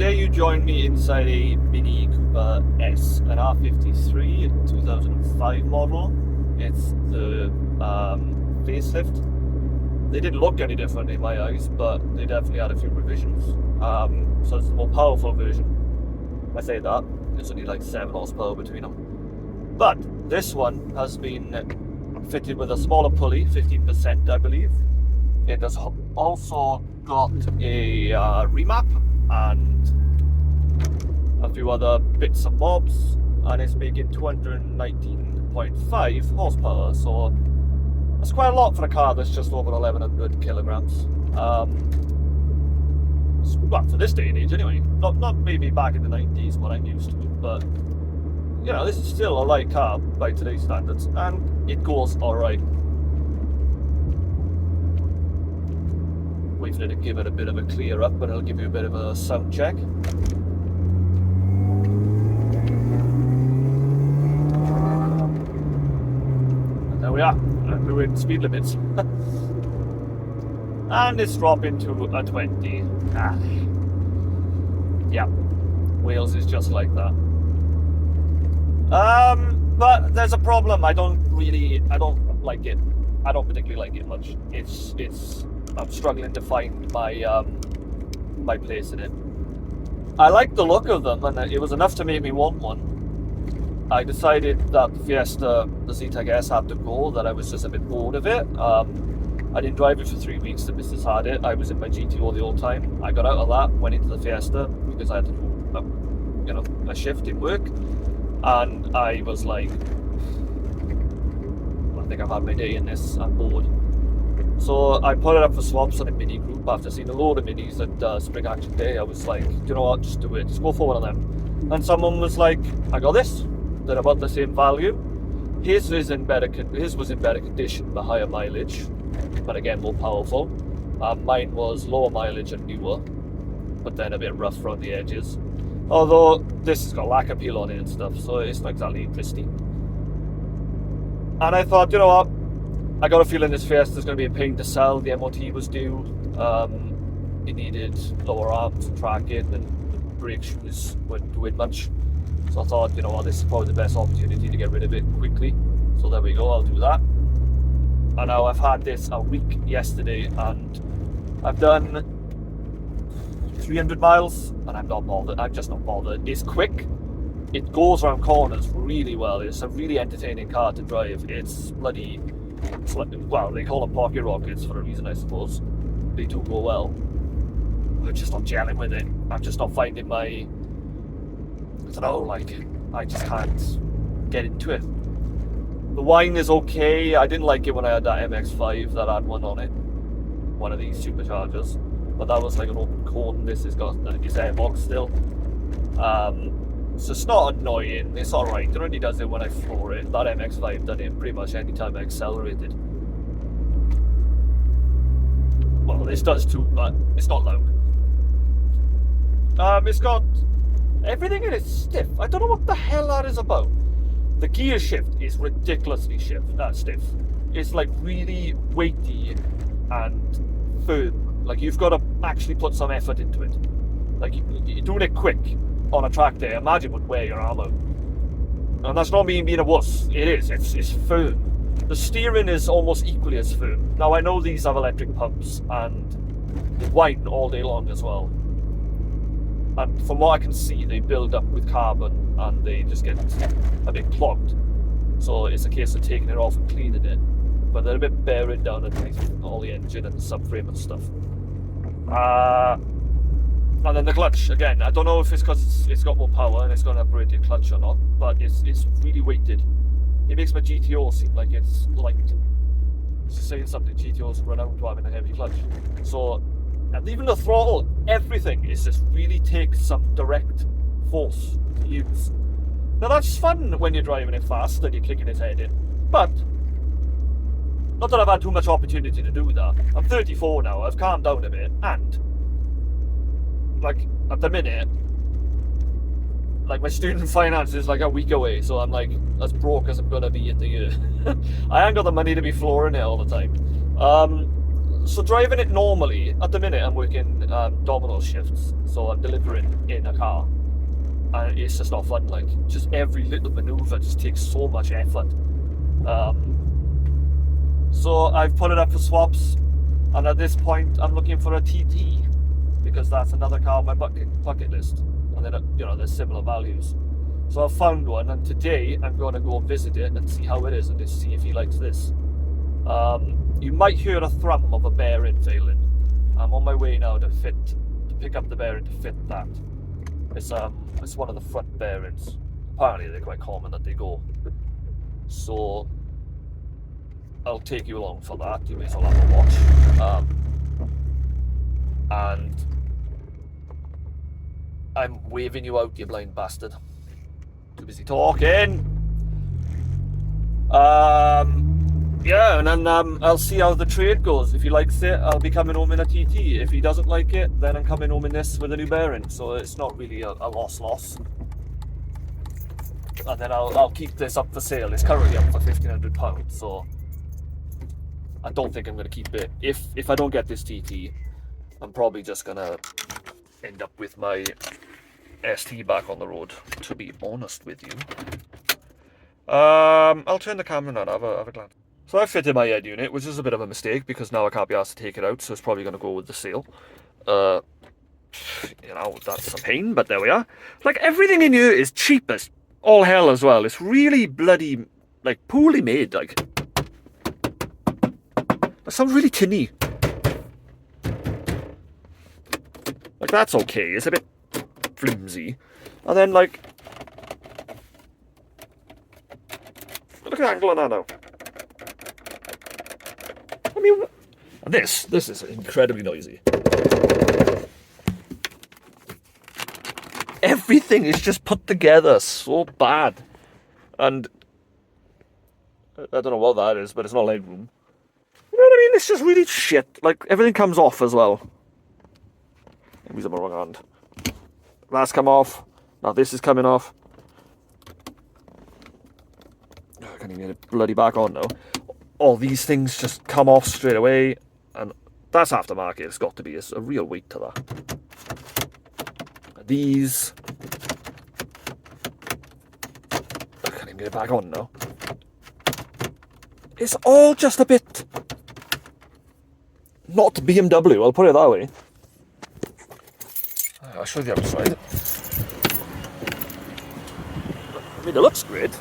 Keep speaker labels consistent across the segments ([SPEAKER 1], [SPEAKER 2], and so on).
[SPEAKER 1] today you join me inside a Mini Cooper S, an R53 2005 model. It's the facelift. They didn't look any different in my eyes, but they definitely had a few revisions. So it's the more powerful version. I say that, there's only like 7 horsepower between them. But this one has been fitted with a smaller pulley, 15% I believe. It has also got a remap and a few other bits and bobs, and it's making 219.5 horsepower, so that's quite a lot for a car that's just over 1100 kilograms. Well, for this day and age anyway. Not maybe back in the 90s when I'm used to it, but you know, this is still a light car by today's standards, and it goes alright. Wait for it to give it a bit of a clear up, but it'll give you a bit of a sound check. And there we are, we're in speed limits. And it's dropping to a 20. Yeah, Wales is just like that. But there's a problem. I don't like it. I don't particularly like it much. I'm struggling to find my my place in it. I like the look of them, and it was enough to make me want one. I decided that the Fiesta, the Z-Tech S, had to go, that I was just a bit bored of it. I didn't drive it for 3 weeks, the missus had it. I was in my GTO the whole time. I got out of that, went into the Fiesta, because I had to do a shift in work. And I was like, I think I've had my day in this, I'm bored. So I put it up for swaps on a Mini group after seeing a load of Minis at Spring Action Day. I was like, you know what, just do it, just go for one of them. And someone was like, I got this, they're about the same value. His was in better condition, but higher mileage, but again more powerful. Mine was lower mileage and newer, but then a bit rough around the edges. Although this has got lack appeal on it and stuff, so it's not exactly pristine. And I thought, you know what, I got a feeling this Fiesta is going to be a pain to sell. The MOT was due. It needed lower arms and tracking, and the brake shoes weren't doing much. So I thought, you know what, this is probably the best opportunity to get rid of it quickly. So there we go, I'll do that. And now I've had this a week yesterday, and I've done 300 miles, and I'm not bothered. I'm just not bothered. It's quick. It goes around corners really well. It's a really entertaining car to drive. It's bloody... well, they call them pocket rockets for a reason, I suppose. They do go well. I'm just not gelling with it. I'm just not finding my... I don't know, like, I just can't get into it. The wine is okay. I didn't like it when I had that MX-5 that had one on it. One of these superchargers. But that was like an open cone. This has got its airbox still. So it's not annoying, it's alright. It only does it when I floor it. That MX-5 done it pretty much any time I accelerated. Well, this does too, but it's not loud. It's got everything in it stiff. I don't know what the hell that is about. The gear shift is ridiculously stiff. It's like really weighty and firm. Like you've got to actually put some effort into it. Like you're doing it quick. On a track day, imagine would wear your arm out. And that's not me being a wuss. It is. It's firm. The steering is almost equally as firm. Now I know these have electric pumps and they whine all day long as well. And from what I can see, they build up with carbon and they just get a bit clogged. So it's a case of taking it off and cleaning it. But they're a bit buried down underneath all the engine and the subframe and stuff. And then the clutch, again, I don't know if it's because it's got more power and it's got an upgraded clutch or not, but it's really weighted. It makes my GTO seem like it's light. It's just saying something, GTOs run out to having a heavy clutch. So, and even the throttle, everything is just really takes some direct force to use. Now that's fun when you're driving it fast and you're kicking his head in, but not that I've had too much opportunity to do that. I'm 34 now, I've calmed down a bit, and like at the minute, like my student finance is like a week away, so I'm like as broke as I'm gonna be in the year. I ain't got the money to be flooring it all the time. So driving it normally, at the minute I'm working Domino shifts, so I'm delivering in a car, and it's just not fun. Like, just every little maneuver just takes so much effort. So I've put it up for swaps, and at this point I'm looking for a TT, because that's another car on my bucket list, and then you know, there's similar values. So I've found one, and today I'm going to go and visit it and see how it is, and just see if he likes this. You might hear a thrum of a bearing failing. I'm on my way now to pick up the bearing to fit that. It's one of the front bearings. Apparently they're quite common that they go. So I'll take you along for that. You may as well have a watch. And I'm waving you out, you blind bastard. Too busy talking. Yeah, and then I'll see how the trade goes. If he likes it, I'll be coming home in a TT. If he doesn't like it, then I'm coming home in this with a new bearing. So it's not really a loss. And then I'll keep this up for sale. It's currently up for £1,500, so I don't think I'm going to keep it. If I don't get this TT, I'm probably just going to end up with my ST back on the road, to be honest with you. I'll turn the camera on, have a glance. So I fitted my head unit, which is a bit of a mistake because now I can't be asked to take it out, so it's probably going to go with the sale. You know, that's a pain, but there we are. Like, everything in here is cheap as all hell as well. It's really bloody, like, poorly made, like. That sounds really tinny. Like, that's okay. It's a bit flimsy. And then, like, look at the angle on that now. I mean, this is incredibly noisy. Everything is just put together so bad. And I don't know what that is, but it's not leg room. You know what I mean? It's just really shit. Like, everything comes off as well. Let me use my wrong hand. That's come off. Now this is coming off. I can't even get it bloody back on now. All these things just come off straight away, and that's aftermarket. It's got to be. It's a real weight to that. These, I can't even get it back on now. It's all just a bit not BMW, I'll put it that way. I'll show you the outside. I mean, it looks great.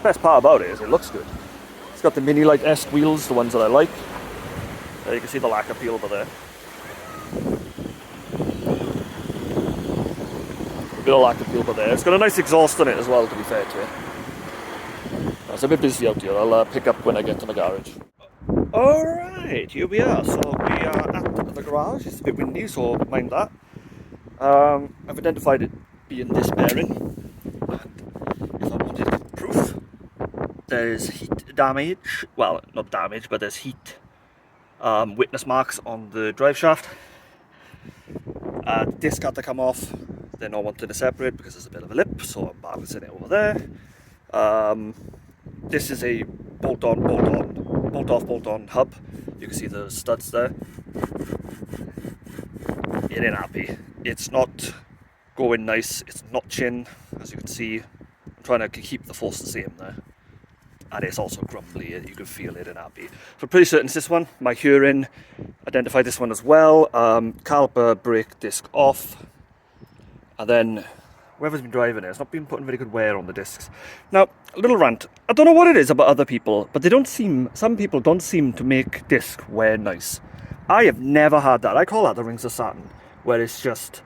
[SPEAKER 1] Best part about it is it looks good. It's got the Mini Light S wheels, the ones that I like. You can see the lack of peel over there. A bit of lack of peel over there. It's got a nice exhaust on it as well, to be fair to it. It's a bit busy out here. I'll pick up when I get to the garage. Alright, here we are. So we are at the garage. It's a bit windy, so mind that. I've identified it being this bearing. And if I wanted proof, there's heat damage. Well, not damage, but there's heat witness marks on the drive shaft. Disc had to come off. They're not wanting to separate because there's a bit of a lip, so I'm balancing it over there. This is a bolt-off, bolt-on hub. You can see the studs there. It ain't happy. It's not going nice. It's notching, as you can see. I'm trying to keep the force the same there. And it's also grumbly. You can feel it ain't happy. So I'm pretty certain it's this one. My hearing identified this one as well. Caliper brake disc off. And then whoever's been driving it's not been putting very good wear on the discs. Now, a little rant. I don't know what it is about other people, but some people don't seem to make disc wear nice. I have never had that. I call that the rings of Saturn, where it's just,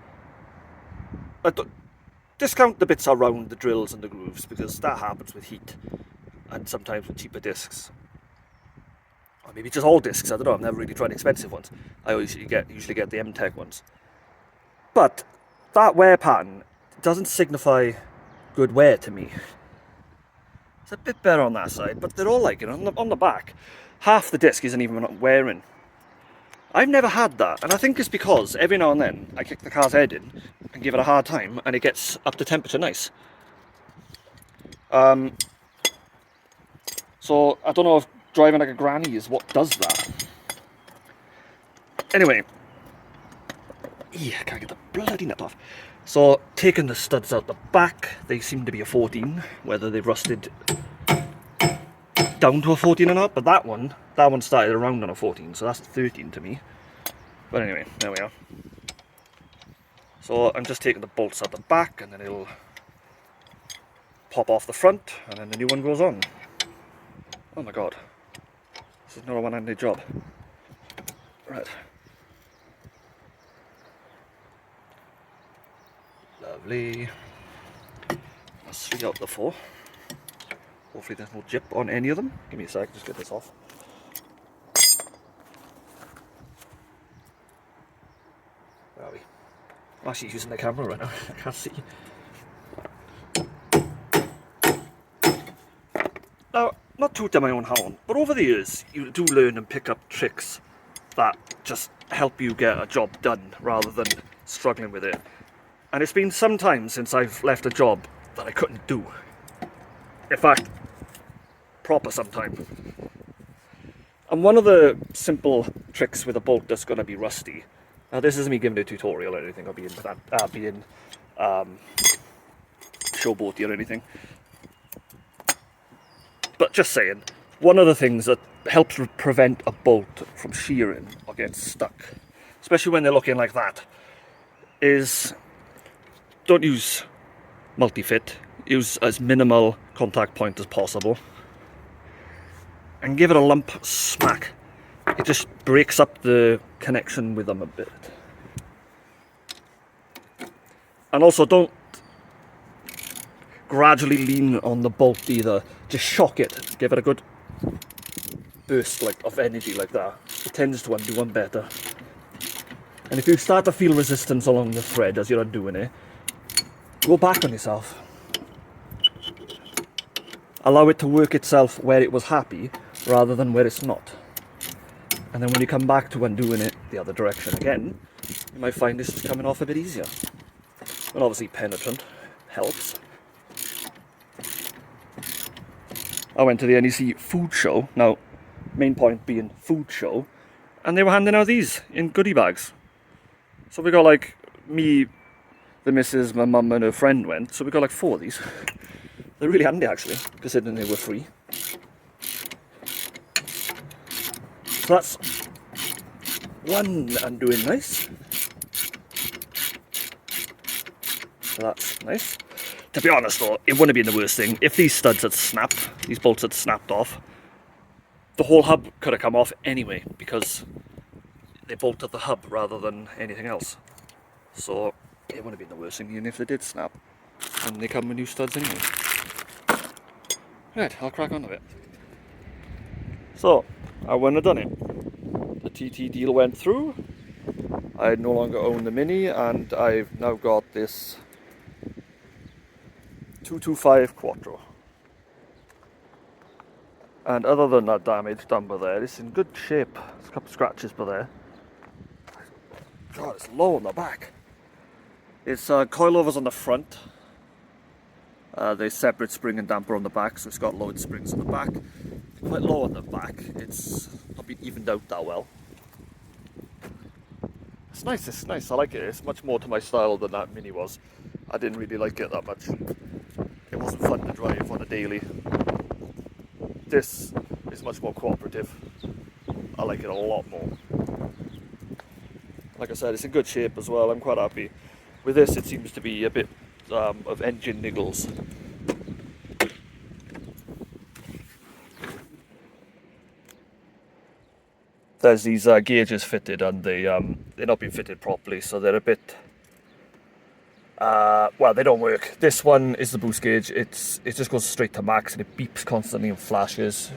[SPEAKER 1] discount the bits around the drills and the grooves, because that happens with heat and sometimes with cheaper discs. Or maybe just all discs, I don't know. I've never really tried expensive ones. I usually get the M-Tech ones. But that wear pattern doesn't signify good wear to me. It's a bit better on that side, but they're all like it. On the back, half the disc isn't even wearing. I've never had that, and I think it's because every now and then I kick the car's head in and give it a hard time, and it gets up to temperature nice. So I don't know if driving like a granny is what does that. Anyway, I can't get the bloody nut off. So, taking the studs out the back, they seem to be a 14, whether they've rusted down to a 14 or not, but that one started around on a 14, so that's 13 to me. But anyway, there we are. So I'm just taking the bolts out the back, and then it'll pop off the front, and then the new one goes on. Oh my god, this is not a one-handed job. Right. Lovely. That's 3 out of the 4. Hopefully there's no jip on any of them. Give me a sec, just get this off. Where are we? I'm actually using the camera right now, I can't see. Now, not to toot my own horn, but over the years you do learn and pick up tricks that just help you get a job done rather than struggling with it. And it's been some time since I've left a job that I couldn't do. In fact, proper some time. And one of the simple tricks with a bolt that's going to be rusty. Now this isn't me giving a tutorial or anything, or being showboaty or anything. But just saying, one of the things that helps prevent a bolt from shearing or getting stuck, especially when they're looking like that, is don't use multi-fit. Use as minimal contact point as possible. And give it a lump smack. It just breaks up the connection with them a bit. And also don't gradually lean on the bolt either. Just shock it. Give it a good burst of energy like that. It tends to undo one better. And if you start to feel resistance along the thread as you're undoing it, go back on yourself. Allow it to work itself where it was happy rather than where it's not. And then when you come back to undoing it the other direction again, you might find this is coming off a bit easier. And obviously penetrant helps. I went to the NEC food show, now main point being food show, and they were handing out these in goodie bags. So we got like me, the missus, my mum and her friend went, so we got like 4 of these. They're really handy actually, considering they were free. So that's one undoing nice. So that's nice. To be honest though, it wouldn't have been the worst thing. If these studs had snapped, these bolts had snapped off, the whole hub could have come off anyway, because they bolted the hub rather than anything else. So it wouldn't have been the worst thing, even if they did snap. And they come with new studs anyway. Right, I'll crack on with it. So, I wouldn't have done it. The TT deal went through. I no longer own the Mini, and I've now got this 225 Quattro. And other than that damage done by there, it's in good shape. There's a couple of scratches by there. God, it's low on the back. It's coilovers on the front. There's separate spring and damper on the back, so it's got lowered springs on the back. Quite low on the back. It's not been evened out that well. It's nice, I like it. It's much more to my style than that Mini was. I didn't really like it that much. It wasn't fun to drive on a daily. This is much more cooperative. I like it a lot more. Like I said, it's in good shape as well. I'm quite happy. With this, it seems to be a bit of engine niggles. There's these gauges fitted, and they're not been fitted properly, so they're a bit well, they don't work. This one is the boost gauge. It just goes straight to max, and it beeps constantly and flashes.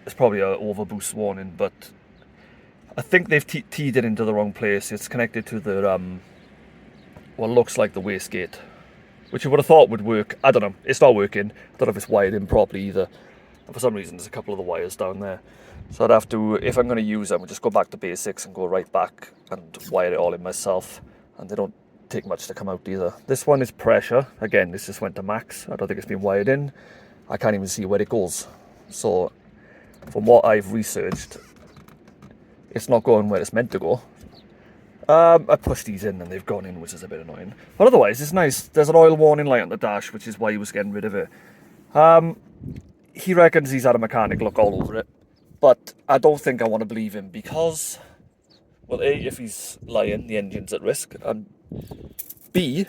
[SPEAKER 1] It's probably an overboost warning, but I think they've teed it into the wrong place. It's connected to the what looks like the wastegate, which I would have thought would work. I don't know. It's not working. I don't know if it's wired in properly either. And for some reason, there's a couple of the wires down there. So I'd have to, if I'm going to use them, just go back to basics and go right back and wire it all in myself. And they don't take much to come out either. This one is pressure. Again, this just went to max. I don't think it's been wired in. I can't even see where it goes. So from what I've researched, it's not going where it's meant to go. I pushed these in and they've gone in, which is a bit annoying. But otherwise, it's nice. There's an oil warning light on the dash, which is why he was getting rid of it. He reckons he's had a mechanic look all over it. But I don't think I want to believe him because, well, A, if he's lying, the engine's at risk. And B,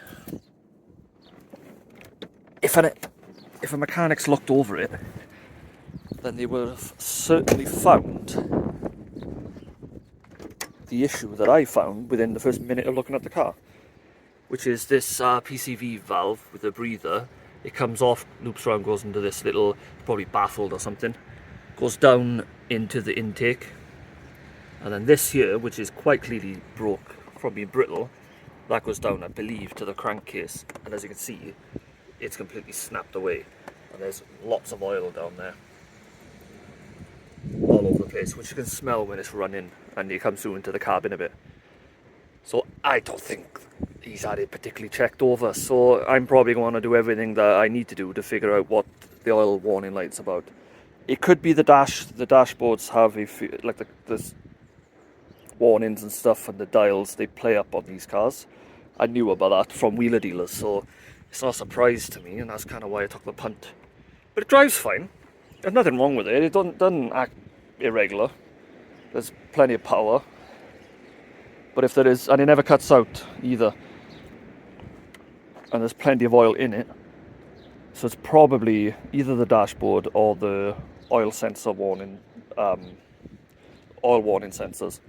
[SPEAKER 1] if a mechanic's looked over it, then they would have certainly found the issue that I found within the first minute of looking at the car, which is this PCV valve with a breather. It comes off, loops around, goes into this little, probably baffled or something, goes down into the intake, and then this here, which is quite clearly broke from being brittle, that goes down, I believe, to the crankcase, and as you can see, it's completely snapped away, and there's lots of oil down there all over the place, which you can smell when it's running and it comes through into the cabin a bit. So I don't think he's had it particularly checked over, so I'm probably going to do everything that I need to do to figure out what the oil warning light's about. It could be the dashboards have the warnings and stuff, and the dials, they play up on these cars. I knew about that from wheeler dealers, so it's not a surprise to me, and that's kind of why I took the punt. But it drives fine. There's nothing wrong with it. It doesn't act irregular. There's plenty of power. But if there is, and it never cuts out either, and there's plenty of oil in it, so it's probably either the dashboard or the oil sensor warning, oil warning sensors.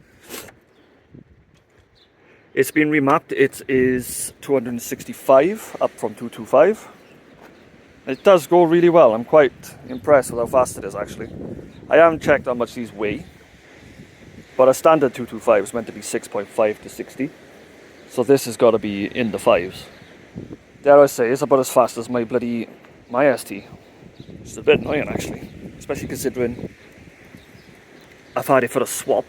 [SPEAKER 1] It's been remapped. It is 265 up from 225. It does go really well. I'm quite impressed with how fast it is, actually. I haven't checked how much these weigh, but a standard 225 is meant to be 6.5 to 60, so this has got to be in the 5s. Dare I say, it's about as fast as my ST. It's a bit annoying, actually, especially considering I've had it for a swap.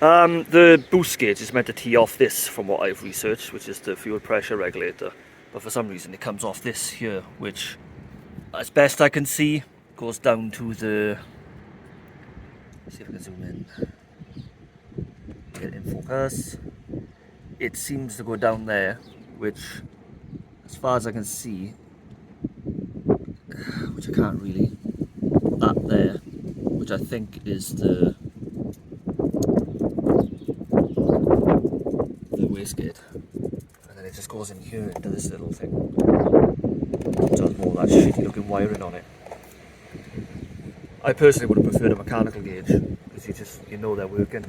[SPEAKER 1] The boost gauge is meant to tee off this, from what I've researched, which is the fuel pressure regulator. But for some reason it comes off this here, which, as best I can see, goes down to the... Let's see if I can zoom in. Get it in focus. It seems to go down there, which, as far as I can see, which I can't really, that there, which I think is the wastegate. And then it just goes in here into this little thing. So there's more of that shitty looking wiring on it. I personally would have preferred a mechanical gauge, because you know they're working.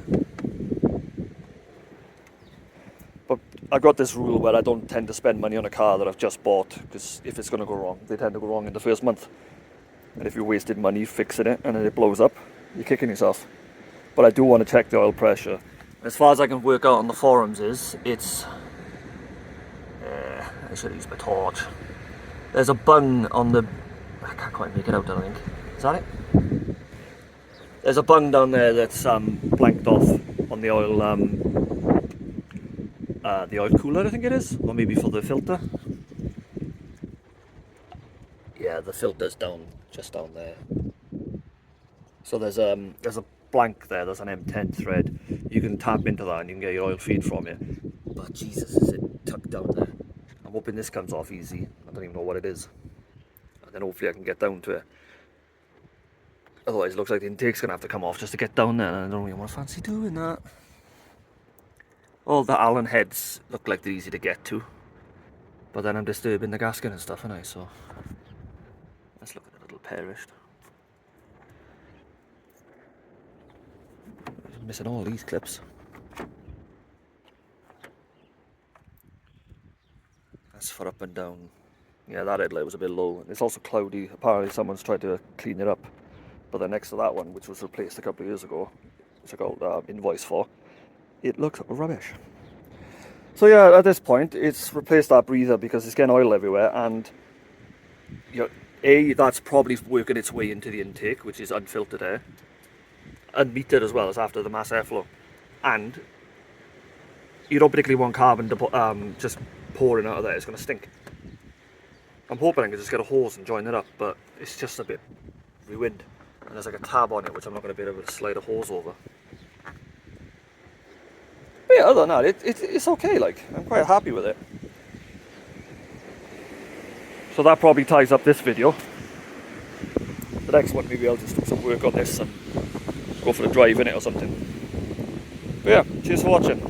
[SPEAKER 1] But I've got this rule where I don't tend to spend money on a car that I've just bought, because if it's going to go wrong, they tend to go wrong in the first month. And if you wasted money fixing it and then it blows up, you're kicking yourself. But I do want to check the oil pressure. As far as I can work out on the forums it's... I should use my torch. There's a bung on the... I can't quite make it out, I don't think. Is that it? There's a bung down there that's blanked off on the oil cooler, I think it is, or maybe for the filter. Yeah, the filter's just down there. So there's a blank there. There's an M10 thread. You can tap into that and you can get your oil feed from it. But Jesus, is it tucked down there? I'm hoping this comes off easy. I don't even know what it is, and then hopefully I can get down to it. Otherwise, it looks like the intake's gonna have to come off just to get down there, and I don't really want to fancy doing that. All the Allen heads look like they're easy to get to, but then I'm disturbing the gasket and stuff, aren't I? So let's look at a little perished. I'm missing all these clips. That's for up and down. Yeah, that headlight was a bit low. It's also cloudy. Apparently someone's tried to clean it up. But then next to that one, which was replaced a couple of years ago, which I got invoice for, it looks rubbish. So yeah, at this point, it's replaced that breather because it's getting oil everywhere, and that's probably working its way into the intake, which is unfiltered air, unmetered as well as after the mass airflow. And you don't particularly want carbon just pouring out of there. It's going to stink. I'm hoping I can just get a hose and join it up, but it's just a bit ruined. And there's like a tab on it, which I'm not going to be able to slide a hose over. But yeah, other than that, it's okay, like, I'm quite happy with it. So that probably ties up this video. The next one, maybe I'll just do some work on this and go for a drive in it or something. But yeah, cheers for watching.